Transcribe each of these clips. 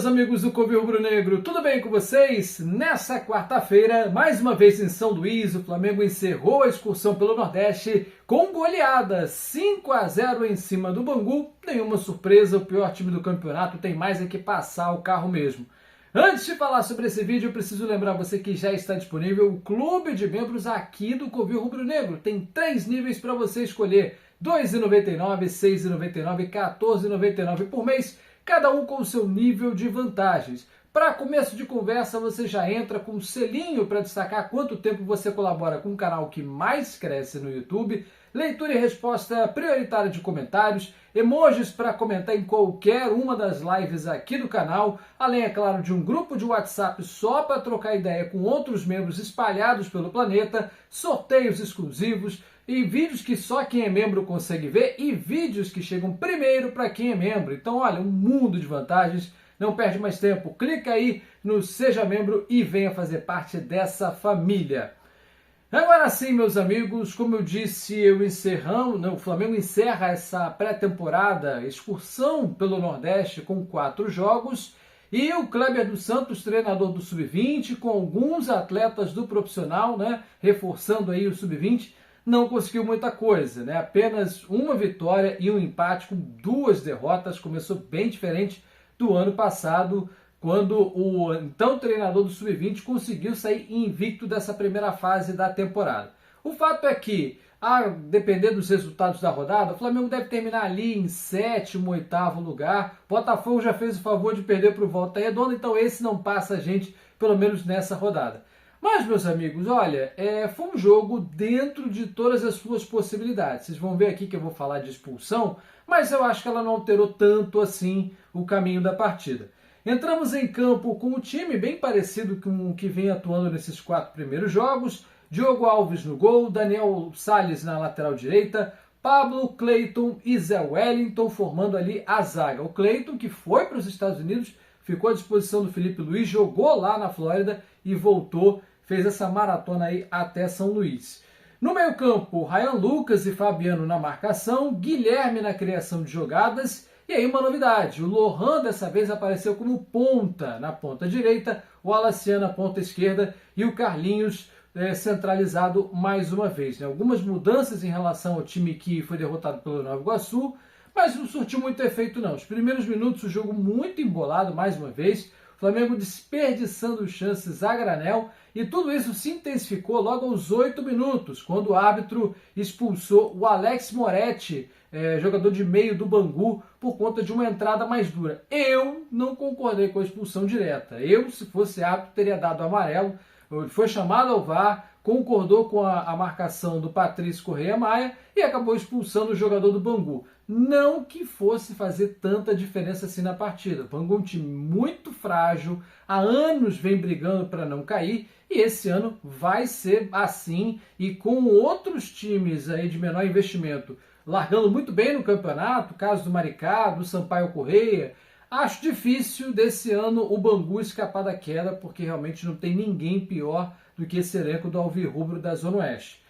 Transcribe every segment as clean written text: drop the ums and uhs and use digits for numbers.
meus amigos do Covil Rubro Negro, tudo bem com vocês? Nessa quarta-feira, mais uma vez em São Luís, o Flamengo encerrou a excursão pelo Nordeste com goleada 5-0 em cima do Bangu. Nenhuma surpresa, o pior time do campeonato tem mais é que passar o carro mesmo. Antes de falar sobre esse vídeo, eu preciso lembrar você que já está disponível o clube de membros aqui do Covil Rubro Negro. Tem 3 níveis para você escolher, R$ 2,99, R$ 6,99 e R$ 14,99 por mês, cada um com o seu nível de vantagens. Para começo de conversa, você já entra com um selinho para destacar quanto tempo você colabora com o canal que mais cresce no YouTube, leitura e resposta prioritária de comentários, emojis para comentar em qualquer uma das lives aqui do canal, além, é claro, de um grupo de WhatsApp só para trocar ideia com outros membros espalhados pelo planeta, sorteios exclusivos e vídeos que só quem é membro consegue ver e vídeos que chegam primeiro para quem é membro. Então, olha, um mundo de vantagens. Não perde mais tempo, clica aí no Seja Membro e venha fazer parte dessa família. Agora sim, meus amigos, como eu disse, o Flamengo encerra essa pré-temporada, excursão pelo Nordeste com 4 jogos, e o Kleber dos Santos, treinador do Sub-20, com alguns atletas do profissional, reforçando aí o Sub-20, não conseguiu muita coisa, apenas uma vitória e um empate com 2 derrotas, começou bem diferente do ano passado, quando o então treinador do Sub-20 conseguiu sair invicto dessa primeira fase da temporada. O fato é que, a depender dos resultados da rodada, o Flamengo deve terminar ali em 7º, 8º lugar. Botafogo já fez o favor de perder para o Volta Redonda, então esse não passa a gente, pelo menos nessa rodada. Mas, meus amigos, olha, foi um jogo dentro de todas as suas possibilidades. Vocês vão ver aqui que eu vou falar de expulsão, mas eu acho que ela não alterou tanto assim o caminho da partida. Entramos em campo com um time bem parecido com o que vem atuando nesses 4 primeiros jogos. Diogo Alves no gol, Daniel Salles na lateral direita, Pablo, Cleiton e Zé Wellington formando ali a zaga. O Cleiton, que foi para os Estados Unidos, ficou à disposição do Felipe Luiz, jogou lá na Flórida e voltou, fez essa maratona aí até São Luís. No meio-campo, Ryan Lucas e Fabiano na marcação, Guilherme na criação de jogadas. E aí uma novidade, o Lohan dessa vez apareceu como ponta na ponta direita, o Alaciano na ponta esquerda e o Carlinhos centralizado mais uma vez. Algumas mudanças em relação ao time que foi derrotado pelo Nova Iguaçu, mas não surtiu muito efeito não. Os primeiros minutos o jogo muito embolado mais uma vez, Flamengo desperdiçando chances a granel, e tudo isso se intensificou logo aos 8 minutos, quando o árbitro expulsou o Alex Moretti, jogador de meio do Bangu, por conta de uma entrada mais dura. Eu não concordei com a expulsão direta. Eu, se fosse árbitro, teria dado amarelo. Ele foi chamado ao VAR, concordou com a marcação do Patrício Correia Maia e acabou expulsando o jogador do Bangu. Não que fosse fazer tanta diferença assim na partida. O Bangu é um time muito frágil, há anos vem brigando para não cair, e esse ano vai ser assim, e com outros times aí de menor investimento largando muito bem no campeonato, caso do Maricá, do Sampaio Correia, acho difícil desse ano o Bangu escapar da queda, porque realmente não tem ninguém pior do que esse elenco do Alvirrubro da Zona Oeste.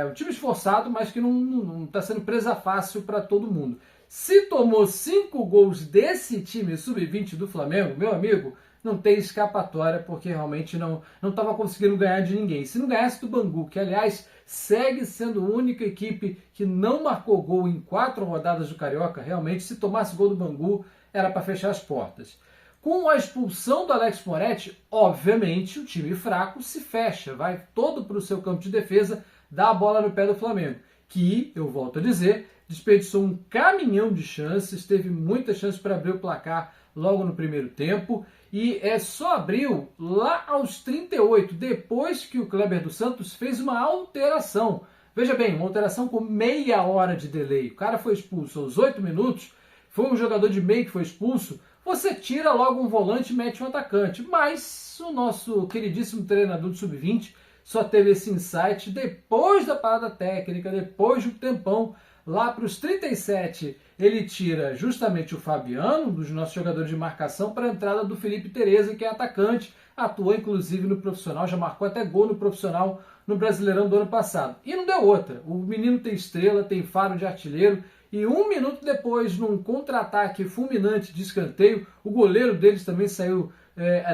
Um time esforçado, mas que não está sendo presa fácil para todo mundo. Se tomou 5 gols desse time sub-20 do Flamengo, meu amigo, não tem escapatória, porque realmente não estava conseguindo ganhar de ninguém. Se não ganhasse do Bangu, que aliás segue sendo a única equipe que não marcou gol em 4 rodadas do Carioca, realmente se tomasse gol do Bangu era para fechar as portas. Com a expulsão do Alex Moretti, obviamente o time fraco se fecha, vai todo para o seu campo de defesa, dá a bola no pé do Flamengo, que, eu volto a dizer, desperdiçou um caminhão de chances, teve muitas chances para abrir o placar logo no primeiro tempo, e só abriu lá aos 38, depois que o Kleber dos Santos fez uma alteração. Veja bem, uma alteração com meia hora de delay. O cara foi expulso aos 8 minutos, foi um jogador de meio que foi expulso, você tira logo um volante e mete um atacante. Mas o nosso queridíssimo treinador do Sub-20 só teve esse insight depois da parada técnica, depois de um tempão. Lá para os 37, ele tira justamente o Fabiano, um dos nossos jogadores de marcação, para a entrada do Felipe Tereza, que é atacante, atuou inclusive no profissional, já marcou até gol no profissional no Brasileirão do ano passado. E não deu outra. O menino tem estrela, tem faro de artilheiro e 1 minuto depois, num contra-ataque fulminante de escanteio, o goleiro deles também saiu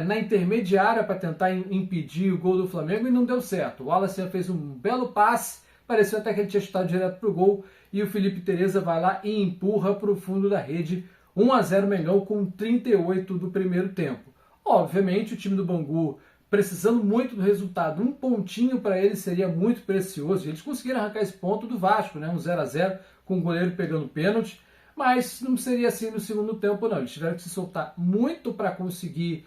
na intermediária para tentar impedir o gol do Flamengo e não deu certo. O Wallace fez um belo passe, pareceu até que ele tinha chutado direto para o gol, e o Felipe Tereza vai lá e empurra para o fundo da rede. 1-0 Mengão com 38 do primeiro tempo. Obviamente o time do Bangu precisando muito do resultado, um pontinho para eles seria muito precioso. Eles conseguiram arrancar esse ponto do Vasco, né? Um 0-0 com o goleiro pegando pênalti, mas não seria assim no segundo tempo não. Eles tiveram que se soltar muito para conseguir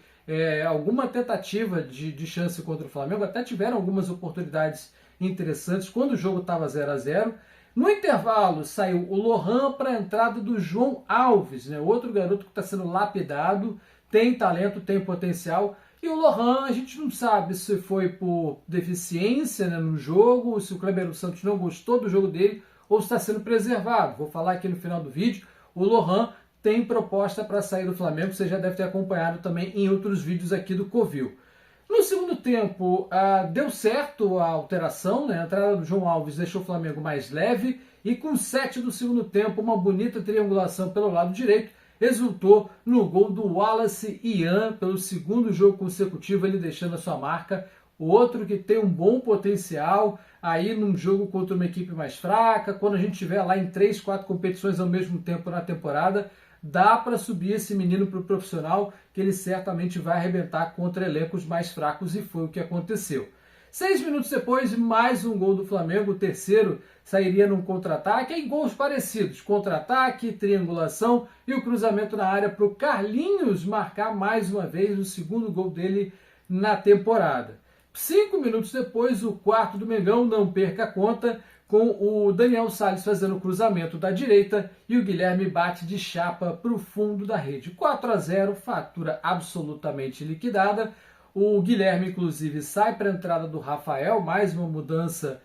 alguma tentativa de chance contra o Flamengo, até tiveram algumas oportunidades interessantes quando o jogo estava 0-0. No intervalo, saiu o Lohan para a entrada do João Alves, né? Outro garoto que está sendo lapidado, tem talento, tem potencial. E o Lohan, a gente não sabe se foi por deficiência, né, no jogo, se o Kleber Santos não gostou do jogo dele, ou se está sendo preservado. Vou falar aqui no final do vídeo. O Lohan tem proposta para sair do Flamengo, você já deve ter acompanhado também em outros vídeos aqui do Covil. No segundo tempo, deu certo a alteração, né? A entrada do João Alves deixou o Flamengo mais leve e com 7 do segundo tempo, uma bonita triangulação pelo lado direito, resultou no gol do Wallace Ian, pelo segundo jogo consecutivo, ele deixando a sua marca. O outro que tem um bom potencial aí num jogo contra uma equipe mais fraca, quando a gente estiver lá em 3, 4 competições ao mesmo tempo na temporada, dá para subir esse menino para o profissional, que ele certamente vai arrebentar contra elencos mais fracos, e foi o que aconteceu. 6 minutos depois, mais um gol do Flamengo, o terceiro sairia num contra-ataque, em gols parecidos, contra-ataque, triangulação e o cruzamento na área para o Carlinhos marcar mais uma vez o segundo gol dele na temporada. 5 minutos depois, o quarto do Mengão, não perca a conta, com o Daniel Salles fazendo o cruzamento da direita e o Guilherme bate de chapa para o fundo da rede. 4-0, fatura absolutamente liquidada. O Guilherme, inclusive, sai para a entrada do Rafael, mais uma mudança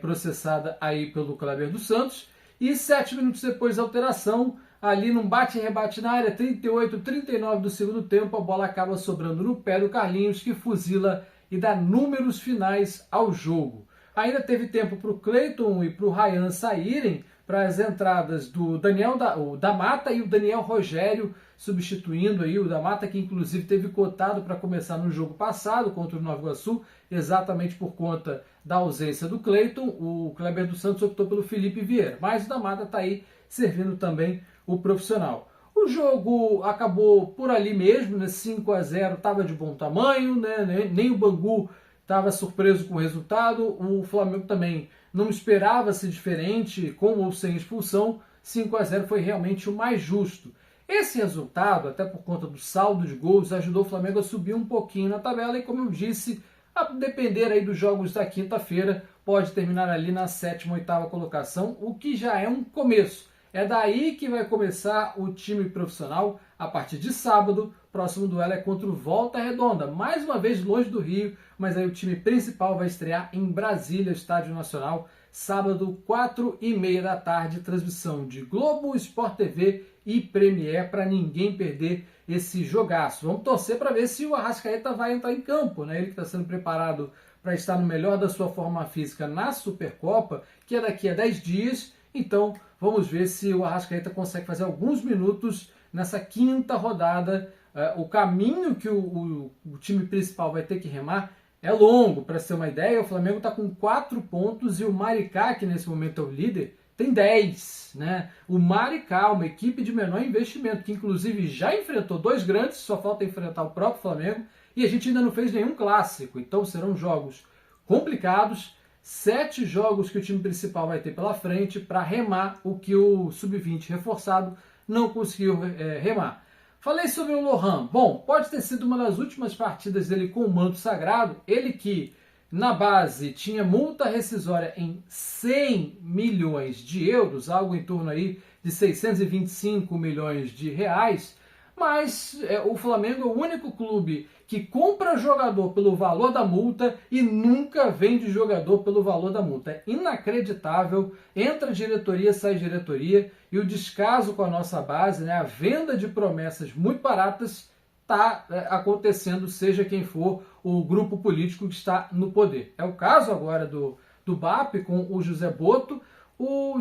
processada aí pelo Kleber dos Santos. E 7 minutos depois da alteração, ali num bate e rebate na área, 38, 39 do segundo tempo, a bola acaba sobrando no pé do Carlinhos, que fuzila e dá números finais ao jogo. Ainda teve tempo para o Cleiton e para o Ryan saírem, para as entradas do Daniel da Mata e o Daniel Rogério, substituindo aí o da Mata, que inclusive teve cotado para começar no jogo passado contra o Nova Iguaçu, exatamente por conta da ausência do Cleiton. O Kleber dos Santos optou pelo Felipe Vieira, mas o da Mata está aí servindo também o profissional. O jogo acabou por ali mesmo, né? 5-0, estava de bom tamanho, né? Nem o Bangu estava surpreso com o resultado, o Flamengo também não esperava ser diferente, com ou sem expulsão. 5-0 foi realmente o mais justo. Esse resultado, até por conta do saldo de gols, ajudou o Flamengo a subir um pouquinho na tabela e, como eu disse, a depender aí dos jogos da quinta-feira, pode terminar ali na 7ª, 8ª colocação, o que já é um começo. É daí que vai começar o time profissional a partir de sábado. Próximo duelo é contra o Volta Redonda, mais uma vez longe do Rio, mas aí o time principal vai estrear em Brasília, Estádio Nacional, sábado, 4h30 da tarde, transmissão de Globo, Sport TV e Premiere, para ninguém perder esse jogaço. Vamos torcer para ver se o Arrascaeta vai entrar em campo, né? Ele que está sendo preparado para estar no melhor da sua forma física na Supercopa, que é daqui a 10 dias, então vamos ver se o Arrascaeta consegue fazer alguns minutos nessa quinta rodada. O caminho que o time principal vai ter que remar é longo. Para ser uma ideia, o Flamengo está com 4 pontos e o Maricá, que nesse momento é o líder, tem 10. Né? O Maricá, uma equipe de menor investimento, que inclusive já enfrentou 2 grandes, só falta enfrentar o próprio Flamengo, e a gente ainda não fez nenhum clássico. Então serão jogos complicados, 7 jogos que o time principal vai ter pela frente para remar o que o Sub-20 reforçado não conseguiu remar. Falei sobre o Lohan. Bom, pode ter sido uma das últimas partidas dele com o manto sagrado. Ele que, na base, tinha multa rescisória em 100 milhões de euros, algo em torno aí de 625 milhões de reais. Mas o Flamengo é o único clube que compra jogador pelo valor da multa e nunca vende jogador pelo valor da multa. É inacreditável, entra diretoria, sai diretoria, e o descaso com a nossa base, né, a venda de promessas muito baratas, está acontecendo, seja quem for o grupo político que está no poder. É o caso agora do BAP com o José Boto.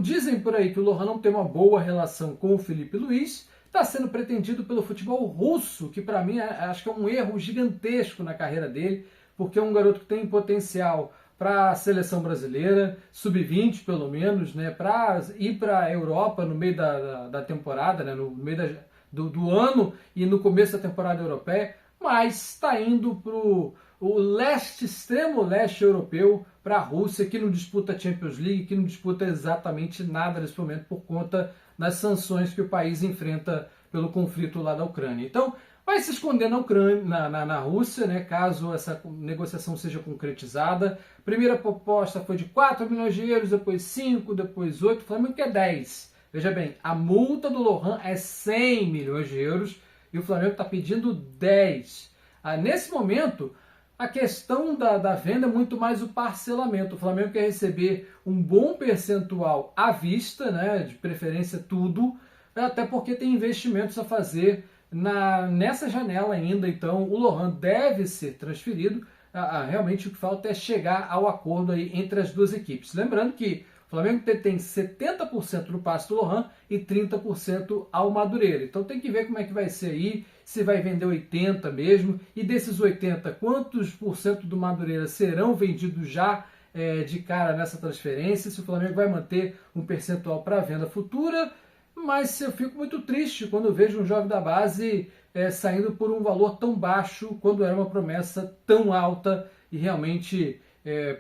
Dizem por aí que o Lohan não tem uma boa relação com o Felipe Luiz, está sendo pretendido pelo futebol russo, que para mim acho que é um erro gigantesco na carreira dele, porque é um garoto que tem potencial para a seleção brasileira, sub-20 pelo menos, né, para ir para a Europa no meio da temporada, né, no meio do ano e no começo da temporada europeia, mas está indo para o leste, extremo leste europeu, para a Rússia, que não disputa a Champions League, que não disputa exatamente nada nesse momento por conta das sanções que o país enfrenta pelo conflito lá da Ucrânia. Então, vai se esconder na Ucrânia, na Rússia, né, caso essa negociação seja concretizada. A primeira proposta foi de 4 milhões de euros, depois 5, depois 8, o Flamengo quer 10. Veja bem, a multa do Lohan é 100 milhões de euros e o Flamengo está pedindo 10. Nesse momento, a questão da venda é muito mais o parcelamento. O Flamengo quer receber um bom percentual à vista, né, de preferência tudo, até porque tem investimentos a fazer nessa janela ainda. Então o Lohan deve ser transferido. Realmente o que falta é chegar ao acordo aí entre as duas equipes. Lembrando que o Flamengo tem 70% do passe do Lohan e 30% ao Madureira. Então tem que ver como é que vai ser aí, se vai vender 80 mesmo, e desses 80, quantos por cento do Madureira serão vendidos já de cara nessa transferência, se o Flamengo vai manter um percentual para venda futura. Mas eu fico muito triste quando vejo um jovem da base saindo por um valor tão baixo, quando era uma promessa tão alta e realmente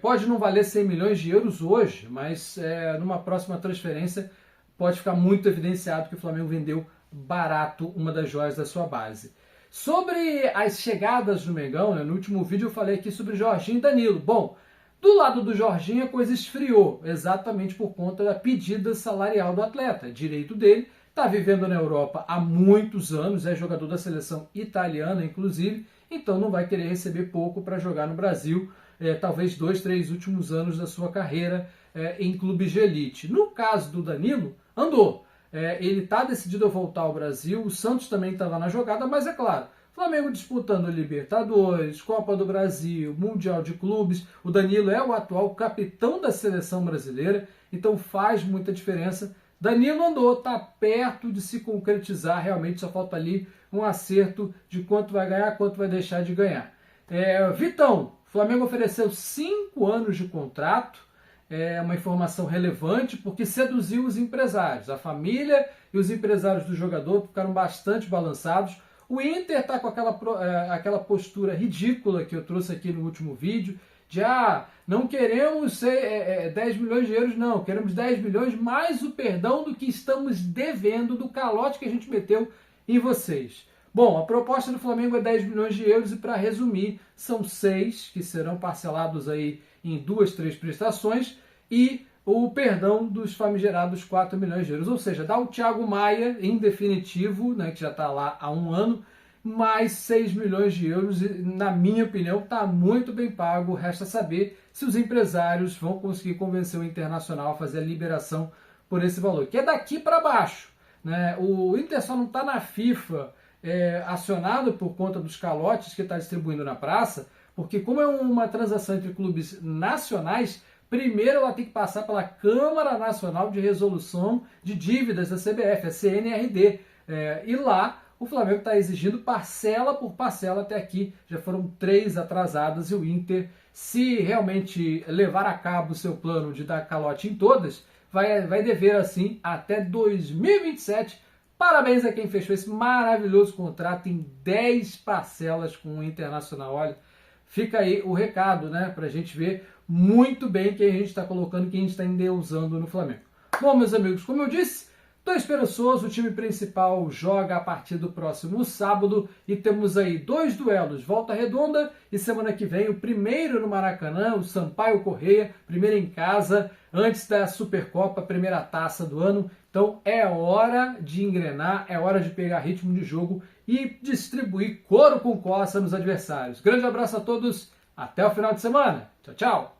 pode não valer 100 milhões de euros hoje, mas numa próxima transferência pode ficar muito evidenciado que o Flamengo vendeu barato uma das joias da sua base. Sobre as chegadas do Mengão, né, no último vídeo eu falei aqui sobre Jorginho e Danilo. Bom, do lado do Jorginho a coisa esfriou, exatamente por conta da pedida salarial do atleta. Direito dele, está vivendo na Europa há muitos anos, é jogador da seleção italiana inclusive, então não vai querer receber pouco para jogar no Brasil, talvez 2, 3 últimos anos da sua carreira em clubes de elite. No caso do Danilo, andou. Ele está decidido a voltar ao Brasil, o Santos também estava na jogada, mas é claro, Flamengo disputando Libertadores, Copa do Brasil, Mundial de Clubes, o Danilo é o atual capitão da seleção brasileira, então faz muita diferença. Danilo andou, está perto de se concretizar, realmente só falta ali um acerto de quanto vai ganhar, quanto vai deixar de ganhar. Vitão, o Flamengo ofereceu 5 anos de contrato, uma informação relevante, porque seduziu os empresários. A família e os empresários do jogador ficaram bastante balançados. O Inter está com aquela postura ridícula que eu trouxe aqui no último vídeo, de não queremos 10 milhões de euros, não, queremos 10 milhões mais o perdão do que estamos devendo, do calote que a gente meteu em vocês. Bom, a proposta do Flamengo é 10 milhões de euros e, para resumir, são 6 que serão parcelados aí em 2, 3 prestações e o perdão dos famigerados 4 milhões de euros. Ou seja, dá o Thiago Maia em definitivo, né, que já está lá há um ano, mais 6 milhões de euros. E, na minha opinião, está muito bem pago. Resta saber se os empresários vão conseguir convencer o Internacional a fazer a liberação por esse valor, que é daqui para baixo, né? O Inter só não está na FIFA acionado por conta dos calotes que está distribuindo na praça, porque como é uma transação entre clubes nacionais, primeiro ela tem que passar pela Câmara Nacional de Resolução de Dívidas da CBF, a CNRD. E lá o Flamengo está exigindo parcela por parcela até aqui. Já foram 3 atrasadas e o Inter, se realmente levar a cabo o seu plano de dar calote em todas, vai dever assim até 2027. Parabéns a quem fechou esse maravilhoso contrato em 10 parcelas com o Internacional. Olha, fica aí o recado, né, para a gente ver muito bem quem a gente está colocando, quem a gente está endeusando no Flamengo. Bom, meus amigos, como eu disse, estou esperançoso. O time principal joga a partir do próximo sábado e temos aí 2 duelos, Volta Redonda e semana que vem o primeiro no Maracanã, o Sampaio Corrêa, primeiro em casa, antes da Supercopa, primeira taça do ano. Então é hora de engrenar, é hora de pegar ritmo de jogo e distribuir couro com coça nos adversários. Grande abraço a todos, até o final de semana. Tchau, tchau!